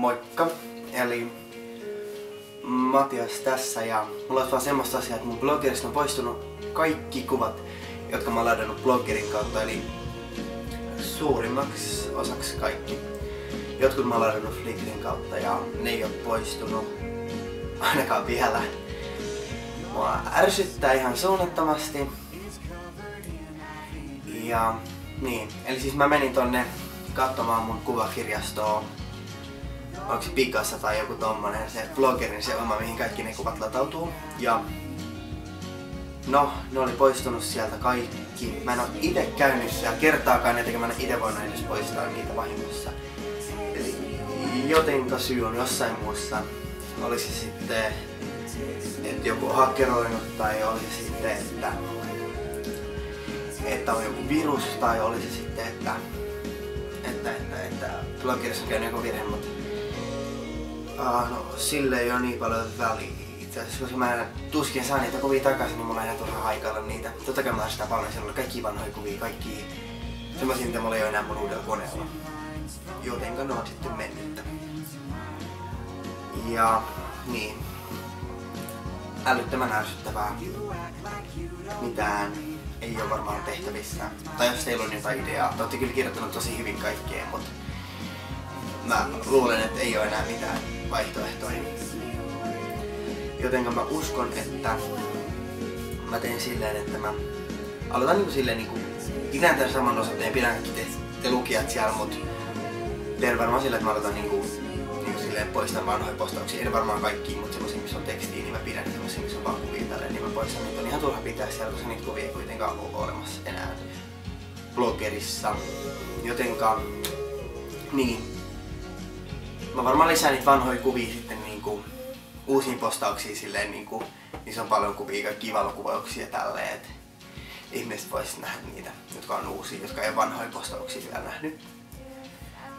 Moikka! Eli Matias tässä ja mulla olisi vaan semmoista asiaa, että mun bloggerista on poistunut kaikki kuvat, jotka mä oon ladannut bloggerin kautta, eli suurimmaksi osaksi kaikki. Jotkut mä oon ladannut Flickerin kautta ja ne ei oo poistunut ainakaan vielä. Mua ärsyttää ihan suunnattomasti. Ja niin, eli siis mä menin tonne katsomaan mun kuvakirjastoa. Onko se Picasa tai joku tommonen, se bloggerin se oma, mihin kaikki ne kuvat latautuu. Ja no, ne oli poistunut sieltä kaikki. Mä en oo ite käynyt siellä kertaakaan, jotenkin mä en ite voinut edes poistaa niitä vahingossa. Eli jotenka syy on jossain muussa. Oli se sitten, että joku on hakkeroinut, tai oli se sitten, että on joku virus, tai oli se sitten, että bloggerissa on käynyt joku virhe, mutta no sille ei oo niin paljon väliä. Itse asiassa, koska mä tuskin saan niitä kuvia takaisin, niin mulla ei enää turha haikailla niitä. Totta kai mä sitä paljon, siellä oli kaikki vanhoja kuvia, kaikki semmosia, mitä mulla ei oo enää mun uudella koneella. Jotenka ne on sitten mennyttä. Ja niin. Älyttömän ärsyttävää. Mitään ei oo varmaan tehtävissä. Tai jos teillä on jotain ideaa, te ootte kyllä kirjoittanut tosi hyvin kaikkeen, mutta mä luulen, että ei oo enää mitään vaihtoehtoja. Jotenka mä uskon, että mä teen silleen, että mä aloitan niinku silleen niinku pidän tämän saman osoitteen, pidän kaikki te lukijat siellä, mut teen varmaan silleen, että mä aloitan niinku silleen poistan vanhoja postauksia. En varmaan kaikkiin, mut semmosia missä on tekstiä, niin mä pidän semmosia missä on vaan kuvia tälleen, niin mä poistan niitä. On ihan turha pitää siellä, koska niitä kuvia ei kuitenkaan oo olemassa enää bloggerissa. Jotenka niin. Mä varmaan lisään niitä vanhoja kuvia sitten niinku uusiin postauksiin silleen niinku, niissä on paljon kuvia, kaikkia valokuvauksia tälleen, et ihmiset vois nähdä niitä, jotka on uusia, jotka ei ole vanhoja postauksia vielä nähnyt.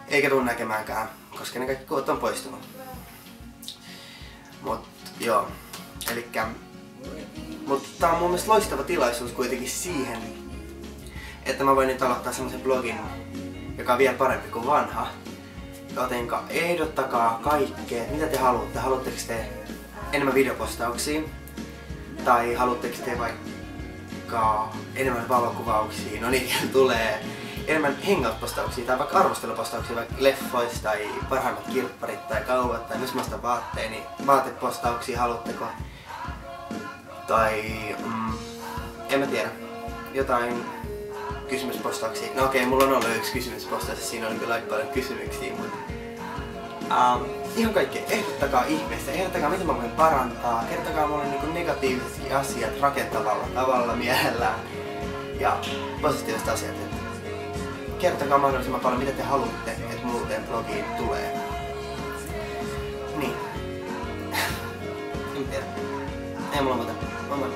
Eikä tuu näkemäänkään, koska ne kaikki kuvat on poistunut. Mut joo, mut tää on mun mielestä loistava tilaisuus kuitenkin siihen, että mä voin nyt aloittaa semmosen blogin, joka on vielä parempi kuin vanha. Jotenka ehdottakaa kaikkea, mitä te haluatte. Haluatteko te enemmän videopostauksia? Tai haluatteko te vaikka enemmän valokuvauksia? No niin, tulee enemmän hangout-postauksia tai vaikka arvostelupostauksia vaikka leffoista tai parhaimmat kirpparit tai kaupat tai jos mä ostan vaatteeni. Vaatepostauksia haluatteko? Tai en mä tiedä. Jotain kysymyspostauksia. No okei, mulla on ollut yksi kysymyspostaus ja siinä on kyllä aika paljon kysymyksiä, mutta ihan kaikkea. Ehdottakaa ihmeessä, ehdottakaa mitä mä voin parantaa, kertokaa mulle niinku negatiiviset asiat rakentavalla tavalla mielellään ja positiiviset asiat. Kertokaa mahdollisimman paljon mitä te haluatte, että muuten blogiin tulee. Niin. En tiedä. Ei mulla muuta. Moi moi.